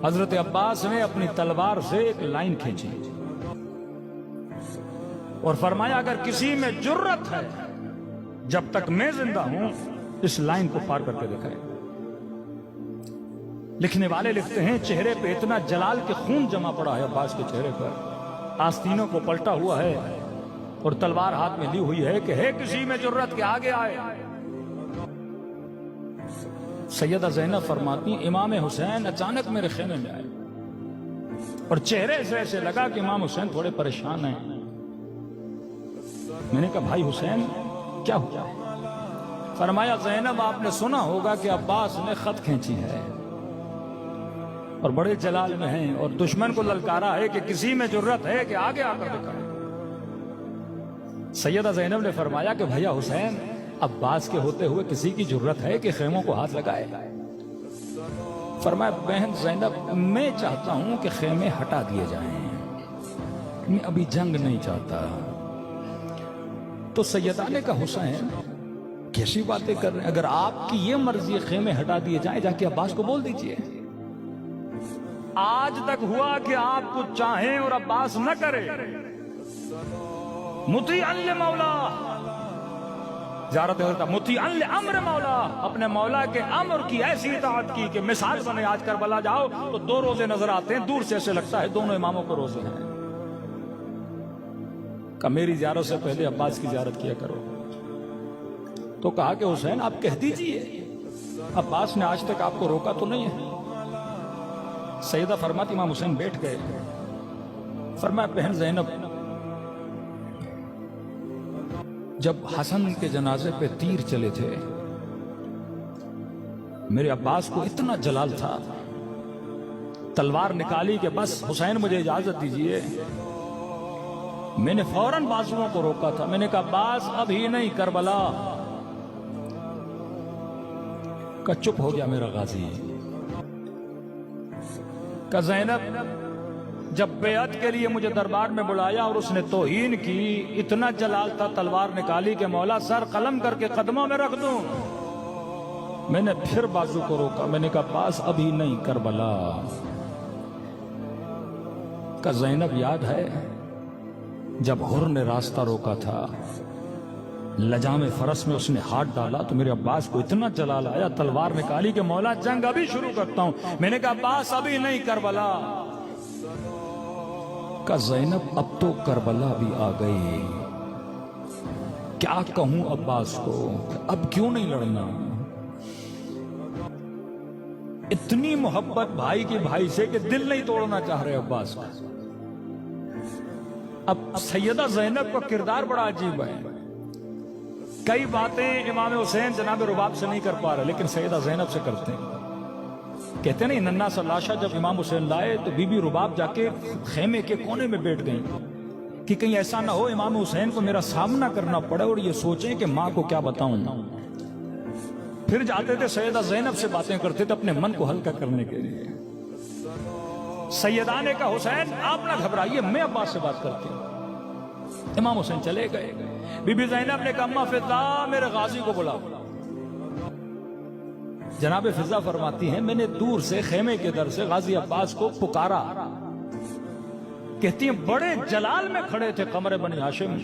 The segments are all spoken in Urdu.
حضرت عباس نے اپنی تلوار سے ایک لائن کھینچی اور فرمایا اگر کسی میں جرت ہے جب تک میں زندہ ہوں اس لائن کو پار کر کے دکھائے۔ لکھنے والے لکھتے ہیں چہرے پہ اتنا جلال کے خون جمع پڑا ہے عباس کے چہرے پر، آستینوں کو پلٹا ہوا ہے اور تلوار ہاتھ میں لی ہوئی ہے کہ ہے کسی میں جرت کے آگے آئے۔ سیدہ زینب فرماتی امام حسین اچانک میرے خیمے میں آئے اور چہرے سے ایسے لگا کہ امام حسین تھوڑے پریشان ہیں۔ میں نے کہا بھائی حسین کیا ہوا؟ فرمایا زینب آپ نے سنا ہوگا کہ عباس نے خط کھینچی ہے اور بڑے جلال میں ہیں اور دشمن کو للکارا ہے کہ کسی میں جرت ہے کہ آگے آ کر دکھائے۔ سیدہ زینب نے فرمایا کہ بھیا حسین عباس کے ہوتے ہوئے کسی کی جرت ہے کہ خیموں کو ہاتھ لگائے؟ فرمایا بہن زینب میں چاہتا ہوں کہ خیمے ہٹا دیے جائیں، میں ابھی جنگ نہیں چاہتا۔ تو سیدہ نے کہا حسین کیسی باتیں کر رہے ہیں، اگر آپ کی یہ مرضی خیمے ہٹا دیے جائیں جا کے عباس کو بول دیجئے۔ آج تک ہوا کہ آپ کچھ چاہیں اور عباس نہ کرے، مطیعا لمولا، زیارت ہوتا مطیعا لامر مولا، اپنے مولا کے امر کی ایسی اطاعت کی کہ مثال بنے آج کربلا جاؤ تو دو روزے نظر آتے ہیں، دور سے ایسے لگتا ہے دونوں اماموں کو روزے ہیں۔ کہ میری زیارت سے پہلے عباس کی زیارت کیا کرو۔ تو کہا کہ حسین آپ کہہ دیجئے عباس نے آج تک آپ کو روکا تو نہیں ہے؟ سیدہ فرماتی امام حسین بیٹھ گئے۔ فرمایا بہن زینب جب حسن کے جنازے پہ تیر چلے تھے میرے عباس کو اتنا جلال تھا، تلوار نکالی کہ بس حسین مجھے اجازت دیجئے۔ میں نے فوراً بازوؤں کو روکا تھا، میں نے کہا عباس ابھی نہیں، کربلا کا چپ ہو گیا میرا غازی۔ کہ زینب جب بیعت کے لیے مجھے دربار میں بلایا اور اس نے توہین کی، اتنا جلال تھا تلوار نکالی کہ مولا سر قلم کر کے قدموں میں رکھ دوں۔ میں نے پھر بازو کو روکا، میں نے کہا عباس ابھی نہیں، کربلا۔ کہ زینب یاد ہے جب حر نے راستہ روکا تھا، لجام فرس میں اس نے ہاتھ ڈالا تو میرے عباس کو اتنا جلال آیا، تلوار نکالی کہ مولا جنگ ابھی شروع کرتا ہوں۔ میں نے کہا عباس ابھی نہیں، کربلا۔ کہ زینب اب تو کربلا بھی آ گئی، کیا کہوں عباس کو، اب کیوں نہیں لڑنا؟ اتنی محبت بھائی کی بھائی سے کہ دل نہیں توڑنا چاہ رہے عباس کا۔ اب سیدہ زینب کا کردار بڑا عجیب ہے، کئی باتیں امام حسین جناب رباب سے نہیں کر پا رہے لیکن سیدہ زینب سے کرتے ہیں۔ کہتے نہیں ننھا سا لاشا جب امام حسین لائے تو بی بی رباب جا کے خیمے کے کونے میں بیٹھ گئیں کہ کہیں ایسا نہ ہو امام حسین کو میرا سامنا کرنا پڑے اور یہ سوچیں کہ ماں کو کیا بتاؤں۔ پھر جاتے تھے سیدہ زینب سے باتیں کرتے تھے اپنے من کو ہلکا کرنے کے لیے۔ سیدہ نے کہا حسین آپ نہ گھبرائیے، میں عباس سے بات کرتی ہوں۔ امام حسین چلے گئے، بی بی زینب نے کہا اماں فضا میرے غازی کو بلا۔ جناب فضا فرماتی ہیں میں نے دور سے خیمے کے در سے غازی عباس کو پکارا، کہتی ہیں بڑے جلال میں کھڑے تھے قمر بنی ہاشم،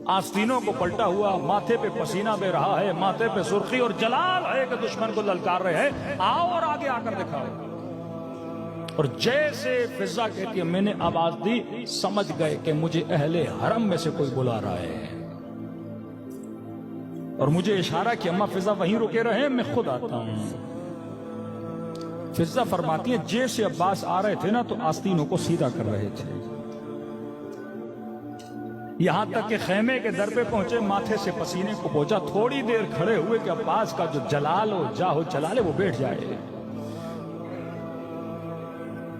آستینوں کو پلٹا ہوا، ماتھے پہ پسینہ بہ رہا ہے، ماتھے پہ سرخی اور جلال ہے کہ دشمن کو للکار رہے ہیں، آؤ اور آگے آ کر دکھاؤ۔ اور جیسے فضا کہتی ہے میں نے آواز دی، سمجھ گئے کہ مجھے اہل حرم میں سے کوئی بلا رہا ہے اور مجھے اشارہ کہ اماں فضا وہیں رکے رہے، میں خود آتا ہوں۔ فضا فرماتی ہیں جیسے عباس آ رہے تھے نا تو آستینوں کو سیدھا کر رہے تھے، یہاں تک کہ خیمے کے در پہ پہنچے، ماتھے سے پسینے کو پہنچا، تھوڑی دیر کھڑے ہوئے کہ عباس کا جو جلال و جاہ و جلال ہے وہ بیٹھ جائے۔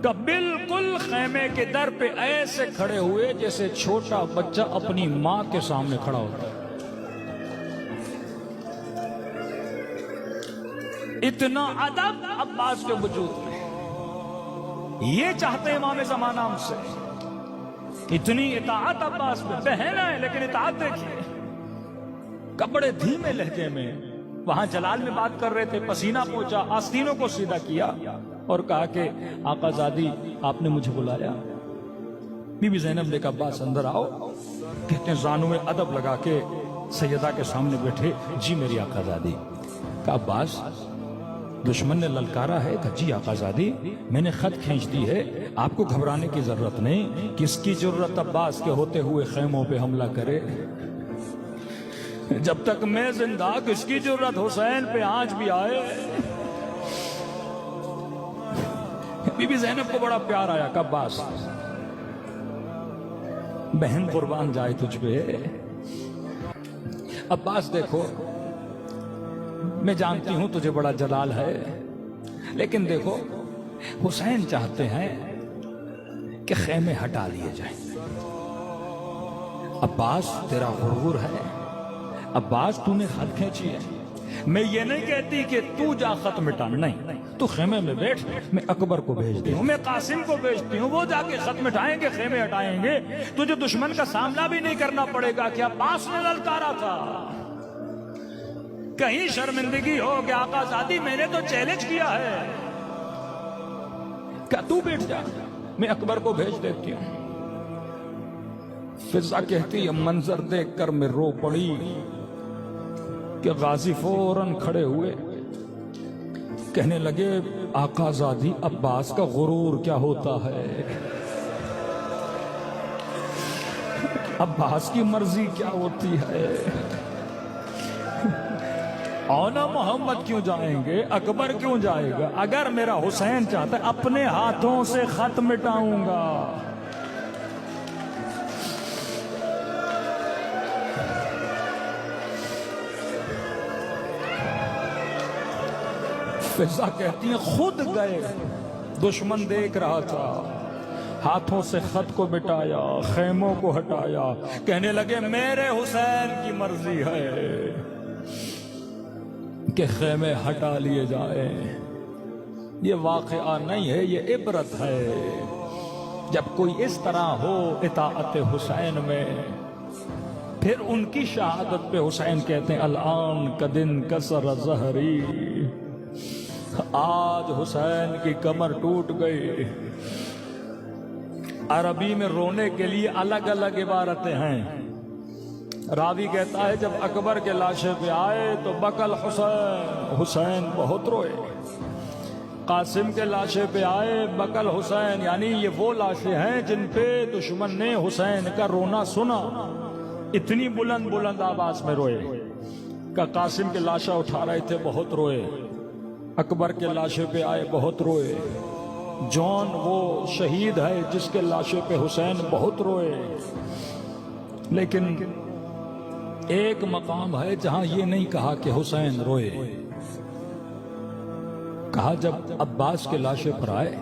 کہ بالکل خیمے کے در پہ ایسے کھڑے ہوئے جیسے چھوٹا بچہ اپنی ماں کے سامنے کھڑا ہوتا ہے، اتنا ادب عباس کے وجود میں۔ یہ چاہتے امام زمانہ ہم سے، اتنی اطاعت عباس میں، بہن ہے لیکن اطاعت دیکھیے، بڑے دھیمے لہجے میں وہاں جلال میں بات کر رہے تھے، پسینہ پہنچا، آستینوں کو سیدھا کیا اور کہا کہ آقا زادی آپ نے مجھے بلایا۔ بی بی زینب نے کہا عباس اندر آؤ۔ کہتے ہیں زانوں میں ادب لگا کے سیدہ کے سامنے بیٹھے، جی میری آقا زادی۔ کہا عباس دشمن نے للکارا ہے؟ کہا جی آقا زادی میں نے خط کھینچ دی ہے، آپ کو گھبرانے کی ضرورت نہیں، کس کی جرت عباس کے ہوتے ہوئے خیموں پہ حملہ کرے؟ جب تک میں زندہ کس کی جرت حسین پہ آنچ بھی آئے؟ بی بی زینب کو بڑا پیار آیا، کہ عباس بہن قربان جائے تجھ پہ۔ عباس دیکھو میں جانتی ہوں تجھے بڑا جلال ہے، لیکن دیکھو حسین چاہتے ہیں کہ خیمے ہٹا لیے جائیں۔ عباس تیرا غرور ہے، عباس تو نے خط کھینچی ہے، میں یہ نہیں کہتی کہ تو جا خط مٹا، نہیں، تو خیمے میں بیٹھ، میں اکبر کو بھیجتی ہوں، میں قاسم کو بھیجتی ہوں، وہ جا کے خط مٹائیں گے، خیمے ہٹائیں گے، تجھے دشمن کا سامنا بھی نہیں کرنا پڑے گا کہ عباس نے للکارا تھا۔ کہیں شرمندگی ہو کہ آقا زادی میں نے تو چیلنج کیا ہے، کہ تو بیٹھ جا، میں اکبر کو بھیج دیتی ہوں۔ فضا کہتی یہ منظر دیکھ کر میں رو پڑی کہ غازی فوراً کھڑے ہوئے، کہنے لگے آقا زادی عباس کا غرور کیا ہوتا ہے، عباس کی مرضی کیا ہوتی ہے، اونا محمد کیوں جائیں گے، اکبر کیوں جائے گا، اگر میرا حسین چاہتا ہے اپنے ہاتھوں سے خط مٹاؤں گا۔ فضا کہتی ہیں خود گئے، دشمن دیکھ رہا تھا، ہاتھوں سے خط کو مٹایا، خیموں کو ہٹایا، کہنے لگے میرے حسین کی مرضی ہے کہ خیمے ہٹا لیے جائیں۔ یہ واقعہ نہیں ہے، یہ عبرت ہے۔ جب کوئی اس طرح ہو اطاعت حسین میں، پھر ان کی شہادت پہ حسین کہتے ہیں الان کدن کسر ظہری، آج حسین کی کمر ٹوٹ گئی۔ عربی میں رونے کے لیے الگ الگ عبارتیں ہیں۔ راوی کہتا ہے جب اکبر کے لاشے پہ آئے تو بکل حسین، حسین بہت روئے۔ قاسم کے لاشے پہ آئے بکل حسین، یعنی یہ وہ لاشیں ہیں جن پہ دشمن نے حسین کا رونا سنا، اتنی بلند بلند آواز میں روئے۔ کہ قاسم کے لاشا اٹھا رہے تھے، بہت روئے۔ اکبر کے لاشے پہ آئے، بہت روئے۔ جون وہ شہید ہے جس کے لاشے پہ حسین بہت روئے۔ لیکن ایک مقام ہے جہاں یہ نہیں کہا کہ حسین روئے، کہا جب عباس کے لاشے پر آئے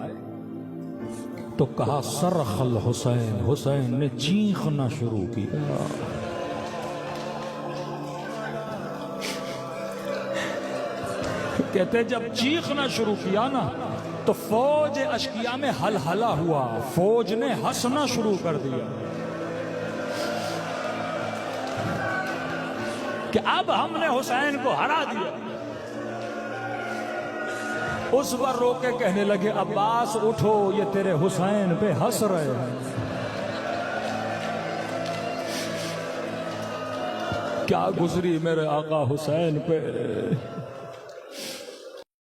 تو کہا صرخ الحسین، حسین نے چیخنا شروع کیا۔ کہتے جب چیخنا شروع کیا نا تو فوج اشقیاء میں ہلہلہ ہوا، فوج نے ہنسنا شروع کر دیا کہ اب ہم نے حسین کو ہرا دیا۔ اس پر رو کے کہنے لگے عباس اٹھو، یہ تیرے حسین پہ ہنس رہے ہیں۔ کیا گزری میرے آقا حسین پہ،